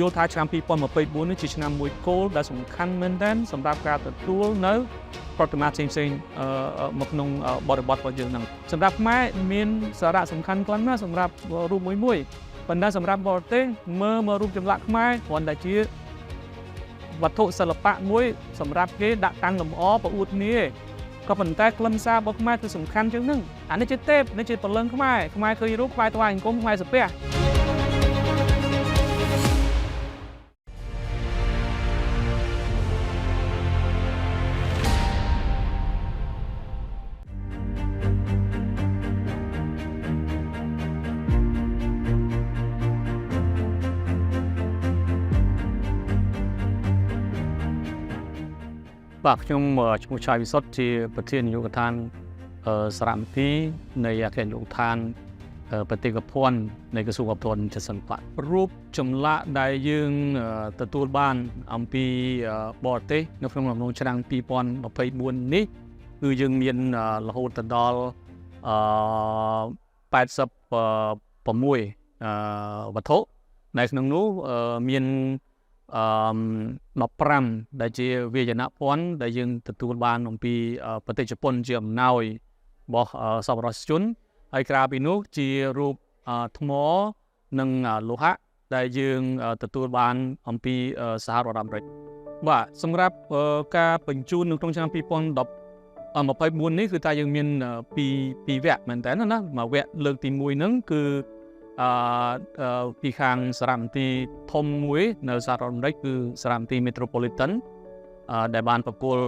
យល់ថាឆ្នាំ2024នេះជាឆ្នាំមួយគោលដែលសំខាន់មែនទែនសម្រាប់ការទទួលនៅប្រតិមាផ្សេងៗមកក្នុងបរិបទរបស់យើងហ្នឹងសម្រាប់ខ្មែរមានសារៈសំខាន់ខ្លាំងណាស់សម្រាប់រូបមួយប៉ុន្តែសម្រាប់បរទេសមើលមករូបចម្លាក់ខ្មែរគ្រាន់តែជាវត្ថុសិល្បៈមួយសម្រាប់គេដាក់តាំងលម្អប្រអួតគ្នាក៏ប៉ុន្តែខ្លឹមសាររបស់ខ្មែរគឺសំខាន់ជាងហ្នឹងអានេះជាទេពនេះជាព្រលឹងខ្មែរឃើញរូបខ្មែរថ្វាយអង្គមខ្មែរសាពះបាទខ្ញុំឈ្មោះឆាយវិសុទ្ធជាប្រធាននាយកដ្ឋានសារមន្ទីរនៃអគ្គនាយកដ្ឋានបេតិកភណ្ឌនៃក្រសួងវប្បធម៌និងសិល្បៈរូបចម្លាក់ដែលយើងទទួលបានអំពីបរទេសនៅក្នុងអំឡុងឆ្នាំ2024នេះគឺយើងមានរហូតដល់86វត្ថុដែលក្នុងនោះមាន15ដែលជាវាយនភ័ណ្ឌដែលយើងទទួលបានអំពីប្រទេសជប៉ុនជាអំណោយរបស់សប្បុរសជនហើយក្រៅពីនោះជារូបថ្មនិងលោហៈដែលយើងទទួលបានអំពីសហរដ្ឋអាមេរិកបាទសម្រាប់ការបញ្ជូននៅក្នុងឆ្នាំ2024នេះគឺថាយើងមានពីវគ្គមែនតើណាមួយវគ្គលើកទី1ហ្នឹងគឺពីខាងសារមន្ទីរធំមួយនៅសហរដ្ឋអាមេរិកគឺសារមន្ទីរ Metropolitan ដែលបានប្រគល់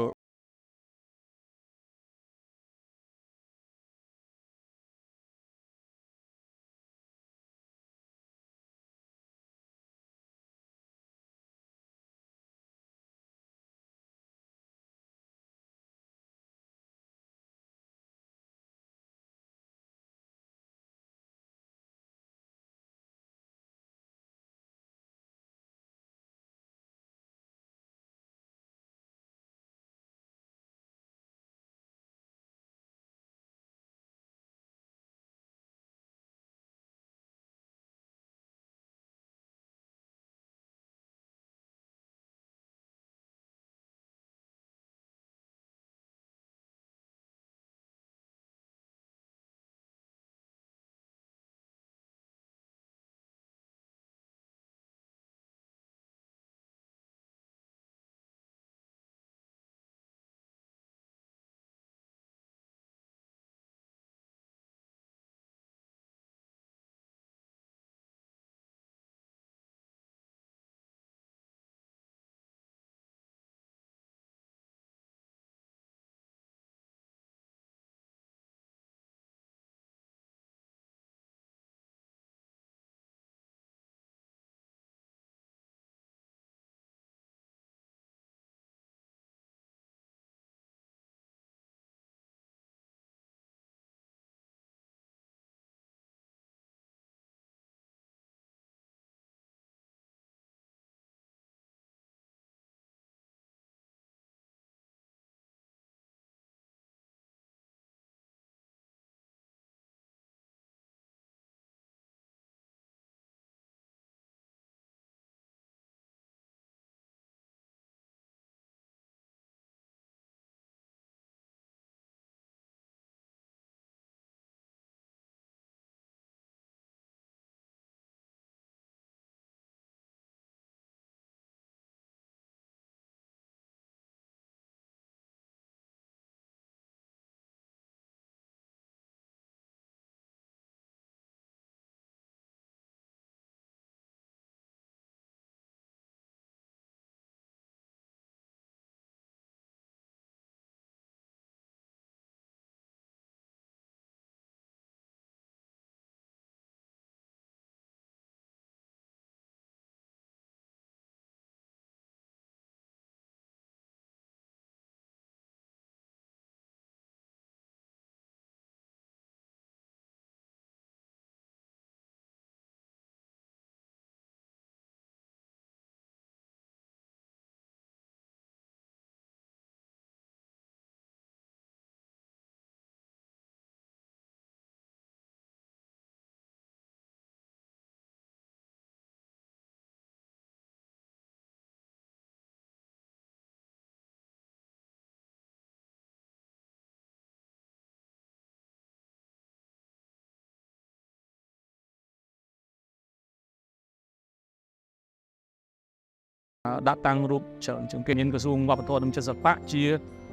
ដាក់តាំងរូបច្រើនជាងគេមានក្រសួងវប្បធម៌និងសិល្បៈជា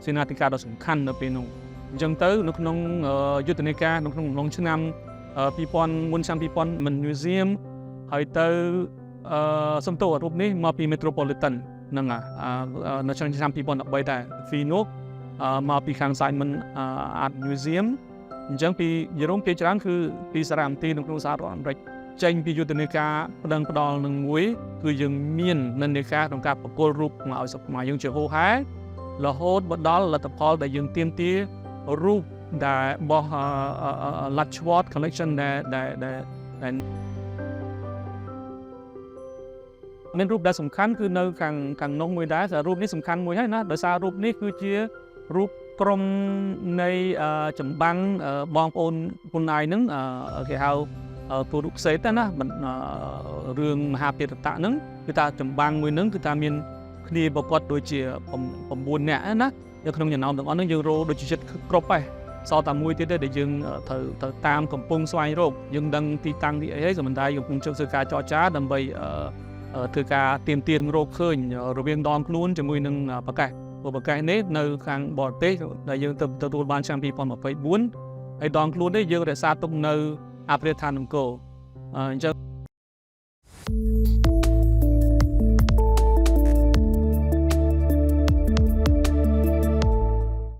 សេនាធិការដ៏សំខាន់នៅពេលនោះអញ្ចឹងទៅនៅក្នុងយុទ្ធនាការនៅក្នុងឆ្នាំ2000មុនឆ្នាំ2000មិន museum ហើយទៅសំទោរូបនេះមកពី Metropolitan ហ្នឹងនៅឆ្នាំ2013ដែរ fee នោះមកពីខាង Simon Art Museum អញ្ចឹងពីយរោមគេច្រើនគឺពីសារមន្ទីរនៅក្នុងសហរដ្ឋអាមេរិកចេញពីយុទ្ធនាការផ្ដល់នឹងមួយគឺយើងមាននិន្នាការក្នុងការប្រគល់រូបមកឲ្យសុខមកយើងជាហូហែរហូតមកដល់លទ្ធផលដែលយើងទាមទាររូបដែលរបស់ Latchford Collection ដែលមានរូបដែលសំខាន់គឺនៅខាងនោះមួយដែរតែរូបនេះសំខាន់មួយហើយណាដោយសាររូបនេះគឺជារូបក្រុមនៃចម្បាំងបងប្អូនពុនឯងហ្នឹងគេហៅទូរុក្សេតណារឿងមហាភារតៈហ្នឹងគឺថាចម្បាំងមួយហ្នឹងគឺថាមានគ្នាប្រកបដូចជា9នាក់ណានៅក្នុងចំណោមទាំងអស់ហ្នឹងយើងរកដូចជាចិត្តគ្រប់ហើយសល់តែមួយទៀតទេដែលយើងត្រូវតាមកំពុងស្វែងរកយើងដឹងទីតាំងទីអីហើយក៏មិនដែរកំពុងជឿធ្វើការចរចាដើម្បីធ្វើការទៀមទានរកឃើញរវាងដងខ្លួនជាមួយនឹងប្រកាសនេះនៅខាងបរទេសដែលយើងទទួលបានឆ្នាំ2024ហើយដងខ្លួននេះយើងរក្សាទុកនៅអភិរក្សដ្ឋានអង្គរអញ្ចឹង